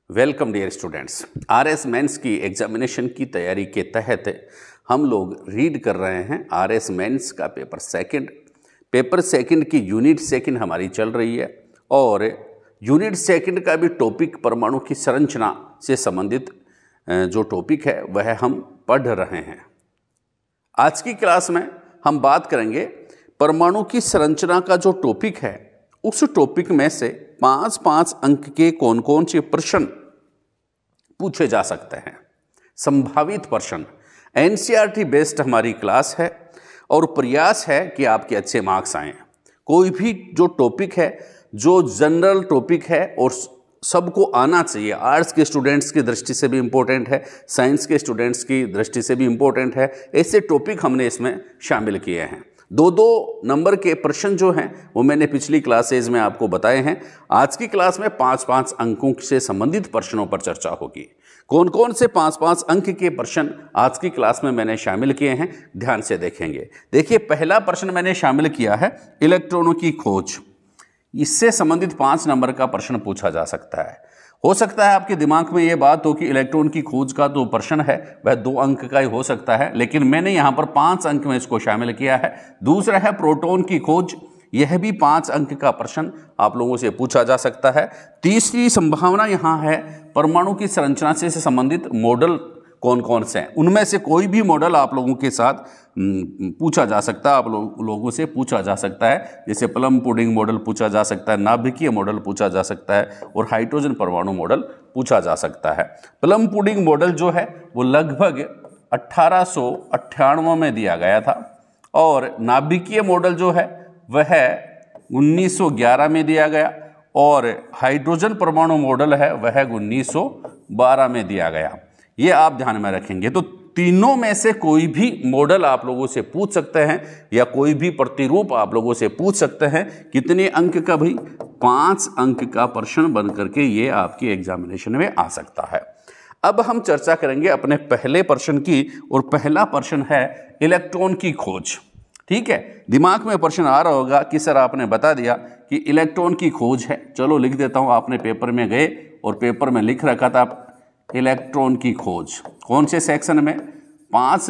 Welcome dear students. RS mains की examination की तैयारी के तहत हम लोग रीड कर रहे हैं आरएस मेंस का पेपर सेकंड की यूनिट सेकंड हमारी चल रही है और यूनिट सेकंड का भी टॉपिक परमाणु की संरचना से संबंधित जो टॉपिक है वह हम पढ़ रहे हैं। आज की क्लास में हम बात करेंगे परमाणु की संरचना का जो टॉपिक है उस टॉपिक में से 5-5 अंक के कौन कौन से प्रश्न पूछे जा सकते हैं। संभावित प्रश्न एनसीईआरटी बेस्ड हमारी क्लास है और प्रयास है कि आपके अच्छे मार्क्स आएँ। कोई भी जो टॉपिक है जो जनरल टॉपिक है और सबको आना चाहिए, आर्ट्स के स्टूडेंट्स की दृष्टि से भी इम्पोर्टेंट है, साइंस के स्टूडेंट्स की दृष्टि से भी इम्पोर्टेंट है, ऐसे टॉपिक हमने इसमें शामिल किए हैं। 2-2 नंबर के प्रश्न जो हैं वो मैंने पिछली क्लासेज में आपको बताए हैं। आज की क्लास में 5-5 अंकों से संबंधित प्रश्नों पर चर्चा होगी। कौन कौन से 5-5 अंक के प्रश्न आज की क्लास में मैंने शामिल किए हैं, ध्यान से देखेंगे। देखिए, पहला प्रश्न मैंने शामिल किया है इलेक्ट्रॉनों की खोज। इससे संबंधित 5 नंबर का प्रश्न पूछा जा सकता है। हो सकता है आपके दिमाग में ये बात हो कि इलेक्ट्रॉन की खोज का जो प्रश्न है वह 2 अंक का ही हो सकता है, लेकिन मैंने यहाँ पर 5 अंक में इसको शामिल किया है। दूसरा है प्रोटॉन की खोज, यह भी 5 अंक का प्रश्न आप लोगों से पूछा जा सकता है। तीसरी संभावना यहाँ है परमाणु की संरचना से संबंधित मॉडल कौन कौन से हैं, उनमें से कोई भी मॉडल आप लोगों के साथ पूछा जा सकता है, आप लोगों से पूछा जा सकता है। जैसे प्लम पुडिंग मॉडल पूछा जा सकता है, नाभिकीय मॉडल पूछा जा सकता है और हाइड्रोजन परमाणु मॉडल पूछा जा सकता है। प्लम पुडिंग मॉडल जो है वो लगभग 1898 में दिया गया था और नाभिकीय मॉडल जो है वह 1911 में दिया गया और हाइड्रोजन परमाणु मॉडल है वह 1912 में दिया गया। ये आप ध्यान में रखेंगे। तो तीनों में से कोई भी मॉडल आप लोगों से पूछ सकते हैं या कोई भी प्रतिरूप आप लोगों से पूछ सकते हैं। कितने अंक का भाई? 5 अंक का प्रश्न बन करके ये आपकी एग्जामिनेशन में आ सकता है। अब हम चर्चा करेंगे अपने पहले प्रश्न की और पहला प्रश्न है इलेक्ट्रॉन की खोज। ठीक है, दिमाग में प्रश्न आ रहा होगा कि सर आपने बता दिया कि इलेक्ट्रॉन की खोज है। चलो लिख देता हूं, आपने पेपर में गए और पेपर में लिख रखा था इलेक्ट्रॉन की खोज। कौन से सेक्शन में? 5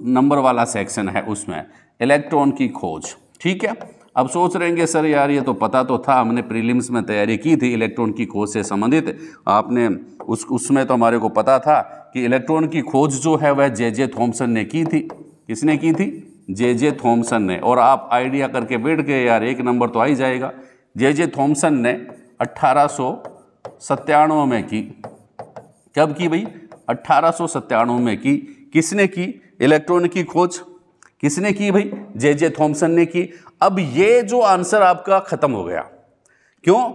नंबर वाला सेक्शन है, उसमें इलेक्ट्रॉन की खोज। ठीक है, अब सोच रहेंगे सर यार ये तो पता तो था, हमने प्रीलिम्स में तैयारी की थी इलेक्ट्रॉन की खोज से संबंधित, आपने उसमें तो हमारे को पता था कि इलेक्ट्रॉन की खोज जो है वह जे थॉमसन ने की थी। किसने की थी? जे थॉमसन ने। और आप आइडिया करके बैठ गए यार एक नंबर तो आ ही जाएगा। जे थॉमसन ने 1897 में की। कब की भाई? 1897 में की। किसने की इलेक्ट्रॉन की खोज? किसने की भाई? जे थॉमसन ने की। अब ये जो आंसर आपका खत्म हो गया। क्यों?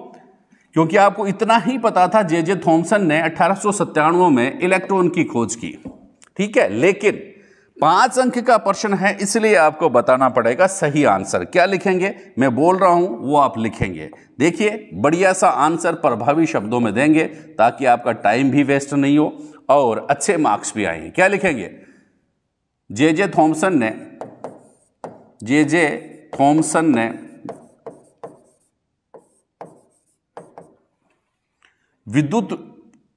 क्योंकि आपको इतना ही पता था जे थॉमसन ने 1897 में इलेक्ट्रॉन की खोज की। ठीक है, लेकिन 5 अंक का प्रश्न है इसलिए आपको बताना पड़ेगा सही आंसर। क्या लिखेंगे मैं बोल रहा हूं वो आप लिखेंगे। देखिए, बढ़िया सा आंसर प्रभावी शब्दों में देंगे ताकि आपका टाइम भी वेस्ट नहीं हो और अच्छे मार्क्स भी आएंगे। क्या लिखेंगे? जे थॉमसन ने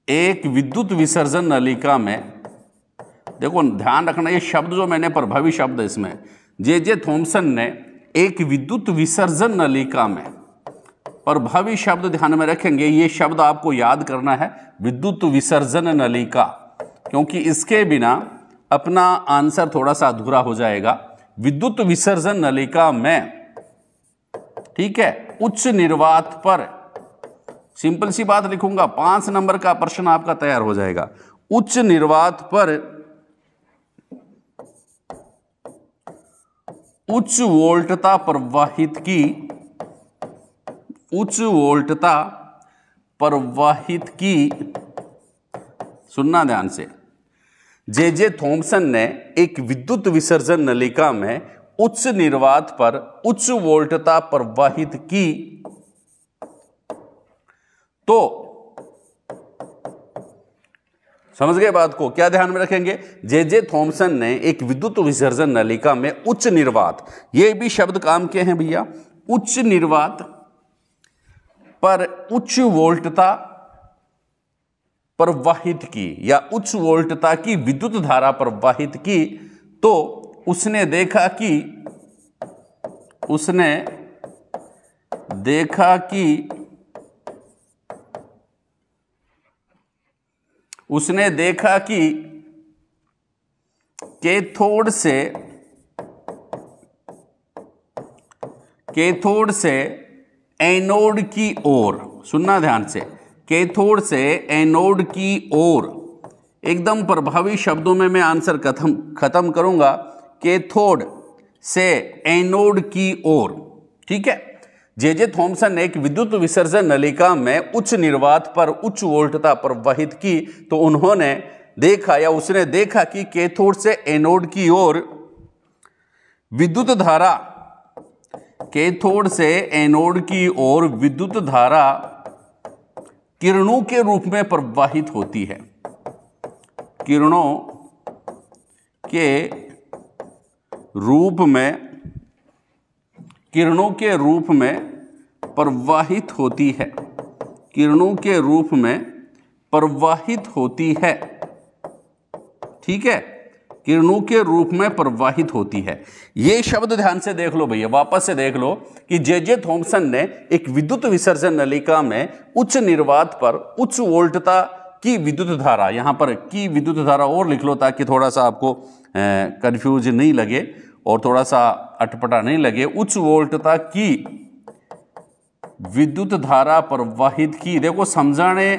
एक विद्युत विसर्जन नलिका में, देखो ध्यान रखना ये शब्द जो मैंने प्रभावी शब्द इसमें, जे थॉमसन ने एक विद्युत विसर्जन नलिका में, प्रभावी शब्द ध्यान में रखेंगे। ये शब्द आपको याद करना है, विद्युत विसर्जन नलिका, क्योंकि इसके बिना अपना आंसर थोड़ा सा अधूरा हो जाएगा। विद्युत विसर्जन नलिका में, ठीक है, उच्च निर्वात पर, सिंपल सी बात लिखूंगा, 5 नंबर का प्रश्न आपका तैयार हो जाएगा। उच्च निर्वात पर उच्च वोल्टता प्रवाहित की, सुनना ध्यान से, जे थॉमसन ने एक विद्युत विसर्जन नलिका में उच्च निर्वात पर उच्च वोल्टता प्रवाहित की, तो समझ गए बात को? क्या ध्यान में रखेंगे? जे थॉमसन ने एक विद्युत विसर्जन नलिका में उच्च निर्वात, ये भी शब्द काम के हैं भैया, उच्च निर्वात पर उच्च वोल्टता प्रवाहित की या उच्च वोल्टता की विद्युत धारा प्रवाहित की, तो उसने देखा कि कैथोड से एनोड की ओर, सुनना ध्यान से, कैथोड से एनोड की ओर, एकदम प्रभावी शब्दों में मैं आंसर खत्म करूंगा, कैथोड से एनोड की ओर। ठीक है। जे थॉमसन ने एक विद्युत विसर्जन नलिका में उच्च निर्वात पर उच्च वोल्टता प्रवाहित की, तो उन्होंने देखा या उसने देखा कि कैथोड से एनोड की ओर विद्युत धारा, कैथोड से एनोड की ओर विद्युत धारा किरणों के रूप में प्रवाहित होती है, किरणों के रूप में प्रवाहित होती है, किरणों के रूप में प्रवाहित होती है। ठीक है, किरणों के रूप में प्रवाहित होती है। ये शब्द ध्यान से देख लो भैया, वापस से देख लो कि जे थॉमसन ने एक विद्युत विसर्जन नलिका में उच्च निर्वात पर उच्च वोल्टता की विद्युत धारा, यहां पर की विद्युत धारा और लिख लो ताकि थोड़ा सा आपको कंफ्यूज नहीं लगे और थोड़ा सा अटपटा नहीं लगे। उच्च वोल्टता की विद्युत धारा प्रवाहित की। देखो समझाने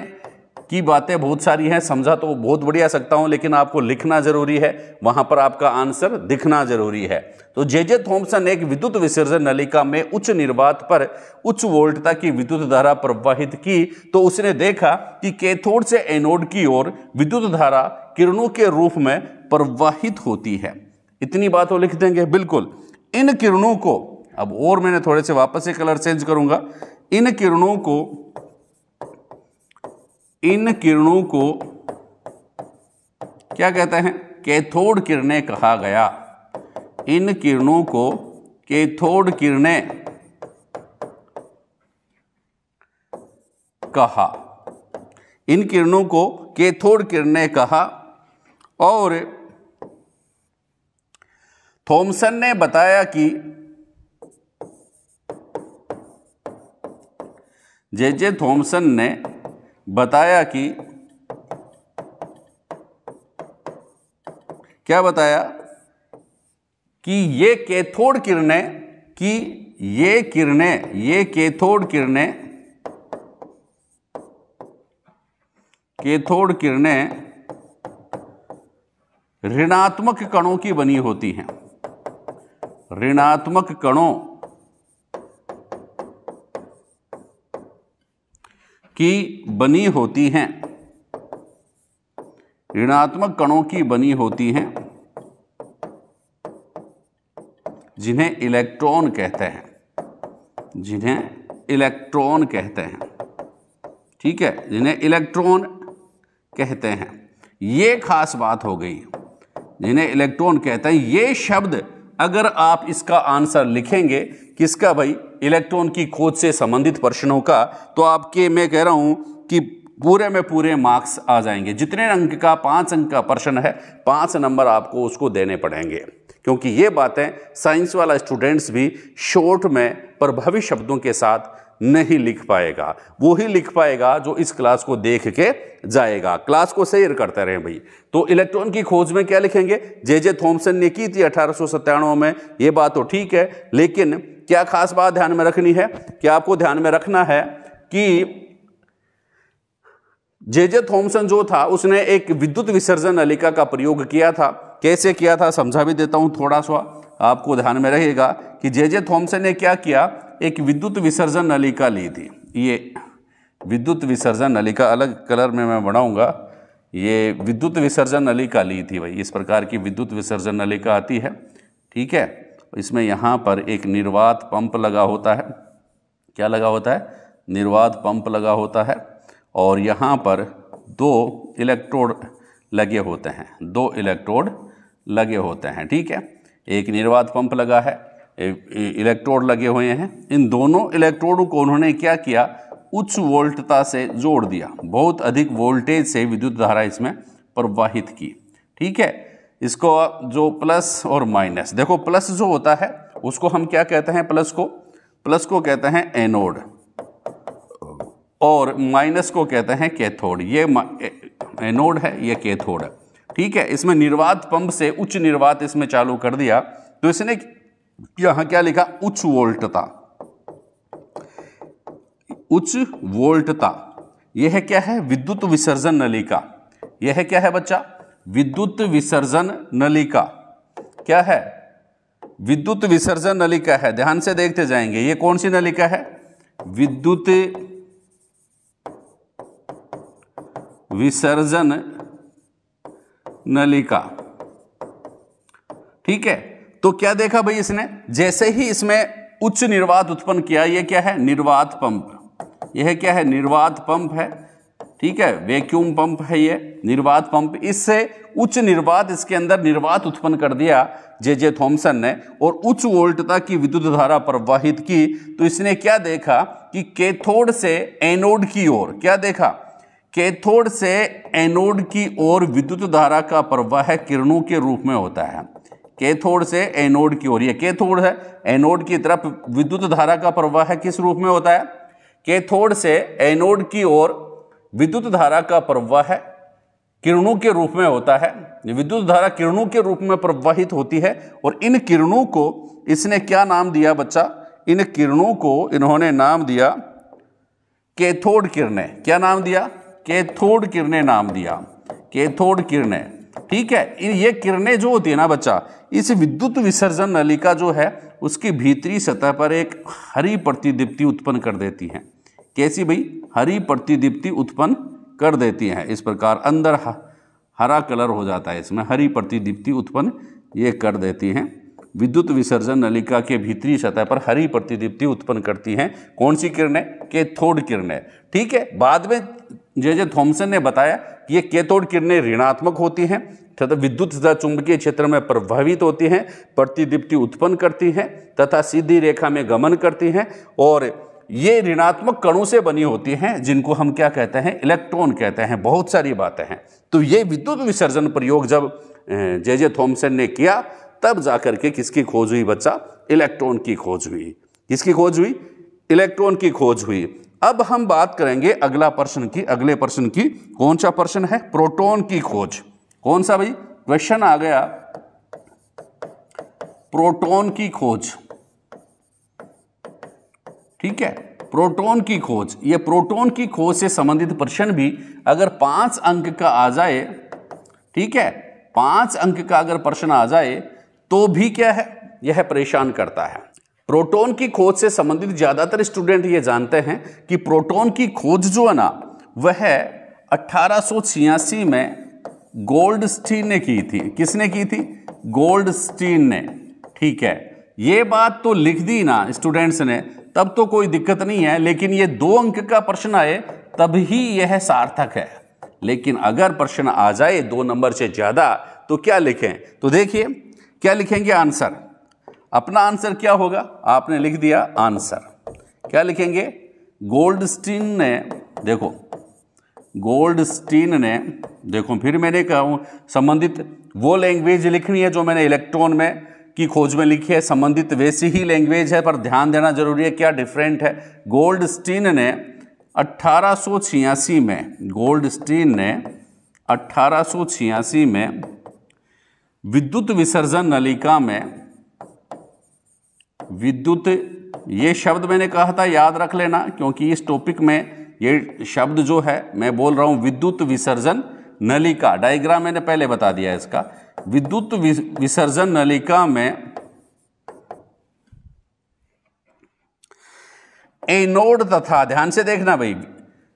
की बातें बहुत सारी हैं, समझा तो बहुत बढ़िया सकता हूं, लेकिन आपको लिखना जरूरी है, वहां पर आपका आंसर दिखना जरूरी है। तो जे थॉमसन ने एक विद्युत विसर्जन नलिका में उच्च निर्वात पर उच्च वोल्टता की विद्युत धारा प्रवाहित की, तो उसने देखा कि कैथोड से एनोड की ओर विद्युत धारा किरणों के रूप में प्रवाहित होती है। इतनी बात वो लिख देंगे बिल्कुल। इन किरणों को, अब और मैंने थोड़े से वापस से कलर चेंज करूंगा, इन किरणों को क्या कहते हैं? कैथोड किरणें कहा गया। इन किरणों को कैथोड किरणें कहा, इन किरणों को कैथोड किरणें कहा। और थॉमसन ने बताया कि जे थॉमसन ने बताया कि क्या बताया कि ये कैथोड किरणें ऋणात्मक कणों की बनी होती हैं, ऋणात्मक कणों की बनी होती हैं, ऋणात्मक कणों की बनी होती हैं, जिन्हें इलेक्ट्रॉन कहते हैं, जिन्हें इलेक्ट्रॉन कहते हैं। ठीक है, जिन्हें इलेक्ट्रॉन कहते हैं। ये खास बात हो गई, जिन्हें इलेक्ट्रॉन कहते हैं। ये शब्द अगर आप इसका आंसर लिखेंगे किसका भाई? इलेक्ट्रॉन की खोज से संबंधित प्रश्नों का, तो आपके मैं कह रहा हूं कि पूरे में पूरे मार्क्स आ जाएंगे। जितने अंक का 5 अंक का प्रश्न है, 5 नंबर आपको उसको देने पड़ेंगे, क्योंकि ये बातें साइंस वाला स्टूडेंट्स भी शॉर्ट में प्रभावी शब्दों के साथ नहीं लिख पाएगा। वो ही लिख पाएगा जो इस क्लास को देख के जाएगा। क्लास को शेयर करते रहे भाई। तो इलेक्ट्रॉन की खोज में क्या लिखेंगे? जे थॉमसन ने की थी 1897 में, ये बात तो ठीक है, लेकिन क्या खास बात ध्यान में रखनी है? क्या आपको ध्यान में रखना है कि जे थॉमसन जो था उसने एक विद्युत विसर्जन नलिका का प्रयोग किया था। कैसे किया था समझा भी देता हूं, थोड़ा सा आपको ध्यान में रहेगा कि जे थॉमसन ने क्या किया, एक विद्युत विसर्जन नलिका ली थी। ये विद्युत विसर्जन नलिका अलग कलर में मैं बनाऊंगा। ये विद्युत विसर्जन नलिका ली थी भाई, इस प्रकार की विद्युत विसर्जन नलिका आती है। ठीक है, इसमें यहाँ पर एक निर्वात पंप लगा होता है। क्या लगा होता है? निर्वात पंप लगा होता है। और यहाँ पर 2 इलेक्ट्रोड लगे होते हैं, 2 इलेक्ट्रोड लगे होते हैं। ठीक है, एक निर्वात पंप लगा है, इलेक्ट्रोड लगे हुए हैं। इन दोनों इलेक्ट्रोड को उन्होंने क्या किया? उच्च वोल्टता से जोड़ दिया, बहुत अधिक वोल्टेज से विद्युत धारा इसमें प्रवाहित की। ठीक है, इसको जो प्लस और माइनस, देखो प्लस जो होता है उसको हम क्या कहते हैं, प्लस को कहते हैं एनोड और माइनस को कहते हैं कैथोड। ये एनोड है, ये कैथोड है। ठीक है, इसमें निर्वात पंप से उच्च निर्वात इसमें चालू कर दिया तो इसने यहां क्या लिखा, उच्च वोल्टता, उच्च वोल्टता। यह क्या है, विद्युत विसर्जन नलिका। यह क्या है बच्चा, विद्युत विसर्जन नलिका। क्या है, विद्युत विसर्जन नलिका है। ध्यान से देखते जाएंगे, ये कौन सी नलिका है, विद्युत विसर्जन नलिका। ठीक है, तो क्या देखा भाई इसने, जैसे ही इसमें उच्च निर्वात उत्पन्न किया, ये क्या है, निर्वात पंप। यह क्या है, निर्वात पंप है। ठीक है, वैक्यूम पंप है ये निर्वात पंप। इससे उच्च निर्वात, इसके अंदर निर्वात उत्पन्न कर दिया जे थॉमसन ने और उच्च वोल्टता की विद्युत धारा प्रवाहित की। तो इसने क्या देखा कि कैथोड से एनोड की ओर, क्या देखा, कैथोड से एनोड की ओर विद्युत धारा का प्रवाह किरणों के रूप में होता है। कैथोड से एनोड की ओर, ये कैथोड है, एनोड की तरफ विद्युत धारा का प्रवाह किस रूप में होता है, कैथोड से एनोड की ओर विद्युत धारा का प्रवाह किरणों के रूप में होता है। विद्युत धारा किरणों के रूप में प्रवाहित होती है और इन किरणों को इसने क्या नाम दिया बच्चा, इन किरणों को इन्होंने नाम दिया कैथोड किरणें। क्या नाम दिया, कैथोड किरणें नाम दिया, कैथोड किरणें। ठीक है, ये किरणें जो होती है ना बच्चा, इस विद्युत विसर्जन नलिका जो है उसकी भीतरी सतह पर एक हरी प्रतिदीप्ति उत्पन्न कर देती हैं। कैसी भाई, हरी प्रतिदीप्ति उत्पन्न कर देती हैं। इस प्रकार अंदर हरा कलर हो जाता है, इसमें हरी प्रतिदीप्ति उत्पन्न ये कर देती हैं। विद्युत विसर्जन नलिका के भीतरी सतह पर हरी प्रतिदीप्ति उत्पन्न करती हैं कौन सी किरणें, कैथोड किरणें। ठीक है, बाद में जे थॉमसन ने बताया कि ये कैथोड किरणें ऋणात्मक होती हैं तथा विद्युत तथा चुंबकीय क्षेत्र में प्रभावित होती हैं, प्रतिदीप्ति उत्पन्न करती हैं तथा सीधी रेखा में गमन करती हैं और ये ऋणात्मक कणों से बनी होती हैं जिनको हम क्या कहते हैं, इलेक्ट्रॉन कहते हैं। बहुत सारी बातें हैं। तो ये विद्युत विसर्जन प्रयोग जब जे थॉमसन ने किया तब जाकर के किसकी खोज हुई बच्चा, इलेक्ट्रॉन की खोज हुई। किसकी खोज हुई, इलेक्ट्रॉन की खोज हुई। अब हम बात करेंगे अगला प्रश्न की, अगले प्रश्न की। कौन सा प्रश्न है, प्रोटॉन की खोज। कौन सा भाई, क्वेश्चन आ गया प्रोटॉन की खोज। ठीक है, प्रोटॉन की खोज। ये प्रोटॉन की खोज से संबंधित प्रश्न भी अगर 5 अंक का आ जाए, ठीक है, 5 अंक का अगर प्रश्न आ जाए तो भी क्या है, यह परेशान करता है। प्रोटॉन की खोज से संबंधित ज्यादातर स्टूडेंट ये जानते हैं कि प्रोटॉन की खोज जो है ना वह 1886 में गोल्डस्टीन ने की थी। किसने की थी, गोल्डस्टीन ने। ठीक है, ये बात तो लिख दी ना स्टूडेंट्स ने, तब तो कोई दिक्कत नहीं है, लेकिन ये 2 अंक का प्रश्न आए तब ही यह सार्थक है। लेकिन अगर प्रश्न आ जाए 2 नंबर से ज्यादा तो क्या लिखें, तो देखिए क्या लिखेंगे, आंसर। अपना आंसर क्या होगा, आपने लिख दिया आंसर। क्या लिखेंगे, गोल्डस्टीन ने, देखो गोल्डस्टीन ने, देखो फिर मैंने कहा संबंधित वो लैंग्वेज लिखनी है जो मैंने इलेक्ट्रॉन में की खोज में लिखी है, संबंधित वैसी ही लैंग्वेज है, पर ध्यान देना जरूरी है क्या डिफरेंट है। गोल्डस्टीन ने 1886 में, गोल्डस्टीन ने 1886 में विद्युत विसर्जन नलिका में, विद्युत, ये शब्द मैंने कहा था याद रख लेना, क्योंकि इस टॉपिक में ये शब्द जो है मैं बोल रहा हूं विद्युत विसर्जन नलिका। डायग्राम मैंने पहले बता दिया इसका। विद्युत विसर्जन नलिका में एनोड तथा, ध्यान से देखना भाई,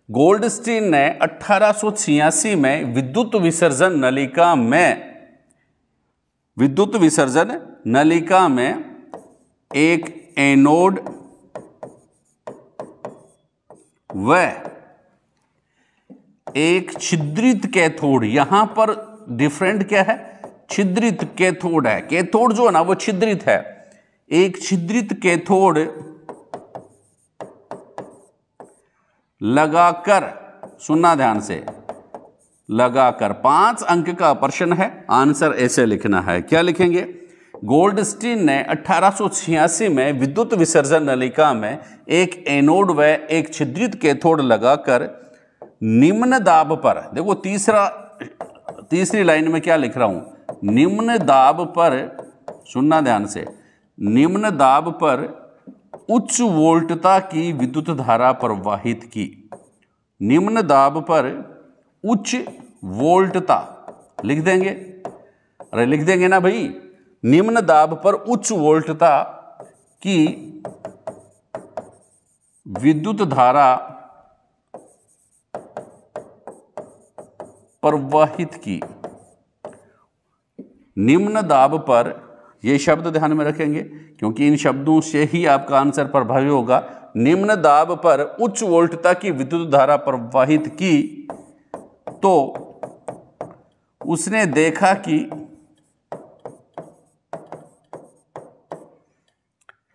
गोल्डस्टीन ने 1886 में विद्युत विसर्जन नलिका में, विद्युत विसर्जन नलिका में एक एनोड व एक छिद्रित कैथोड, यहां पर डिफरेंट क्या है, छिद्रित कैथोड है। कैथोड जो है ना वो छिद्रित है। एक छिद्रित कैथोड लगाकर, सुनना ध्यान से, लगाकर। 5 अंक का प्रश्न है, आंसर ऐसे लिखना है। क्या लिखेंगे? गोल्डस्टीन ने 1886 में विद्युत विसर्जन नलिका में एक एनोड व एक छिद्रित कैथोड लगाकर निम्न दाब पर, देखो तीसरी लाइन में क्या लिख रहा हूं, निम्न दाब पर, सुनना ध्यान से, निम्न दाब पर उच्च वोल्टता की विद्युत धारा प्रवाहित की। निम्न दाब पर उच्च वोल्टता लिख देंगे, अरे लिख देंगे ना भाई, निम्न दाब पर उच्च वोल्टता की विद्युत धारा प्रवाहित की। निम्न दाब पर, ये शब्द ध्यान में रखेंगे क्योंकि इन शब्दों से ही आपका आंसर प्रभावी होगा। निम्न दाब पर उच्च वोल्टता की विद्युत धारा प्रवाहित की तो उसने देखा कि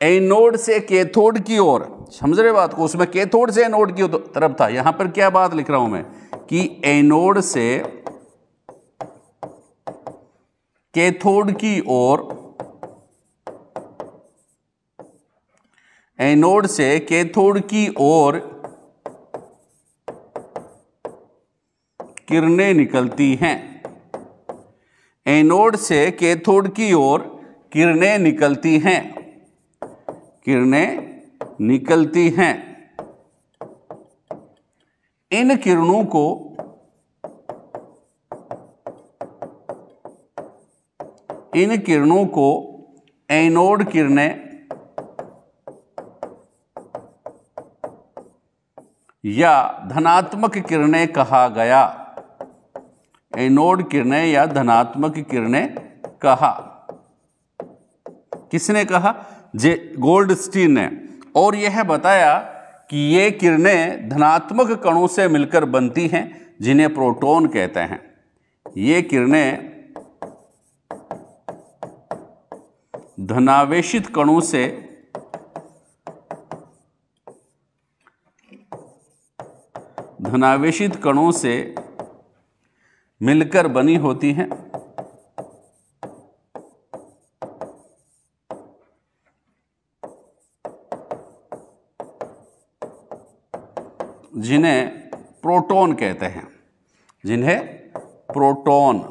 एनोड से कैथोड की ओर, समझ रहे बात को, उसमें कैथोड से एनोड की तरफ था। यहां पर क्या बात लिख रहा हूं मैं कि एनोड से कैथोड की ओर, एनोड से कैथोड की ओर किरणें निकलती हैं। एनोड से कैथोड की ओर किरणें निकलती हैं, किरणें निकलती हैं। इन किरणों को एनोड किरणें या धनात्मक किरणें कहा गया। एनोड किरणें या धनात्मक किरणें कहा। किसने कहा? गोल्डस्टीन ने। और यह बताया कि ये किरणें धनात्मक कणों से मिलकर बनती हैं जिन्हें प्रोटॉन कहते हैं। ये किरणें धनावेशित कणों से मिलकर बनी होती हैं। जिन्हें प्रोटॉन कहते हैं, जिन्हें प्रोटॉन।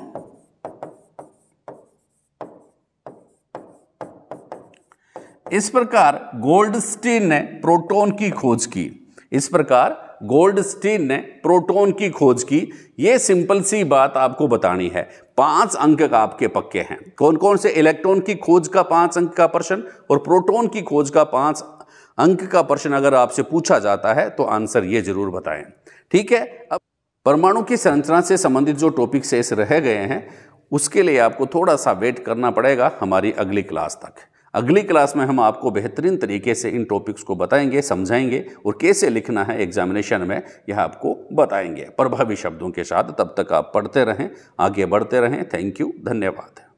इस प्रकार गोल्डस्टीन ने प्रोटॉन की खोज की। इस प्रकार गोल्डस्टीन ने प्रोटॉन की खोज की। यह सिंपल सी बात आपको बतानी है। 5 अंक का आपके पक्के हैं। कौन कौन से? इलेक्ट्रॉन की खोज का 5 अंक का प्रश्न और प्रोटॉन की खोज का 5 अंक का प्रश्न अगर आपसे पूछा जाता है तो आंसर ये जरूर बताएं। ठीक है। अब परमाणु की संरचना से संबंधित जो टॉपिक शेष रह गए हैं उसके लिए आपको थोड़ा सा वेट करना पड़ेगा हमारी अगली क्लास तक। अगली क्लास में हम आपको बेहतरीन तरीके से इन टॉपिक्स को बताएंगे, समझाएंगे और कैसे लिखना है एग्जामिनेशन में यह आपको बताएंगे प्रभावी शब्दों के साथ। तब तक आप पढ़ते रहें, आगे बढ़ते रहें। थैंक यू, धन्यवाद।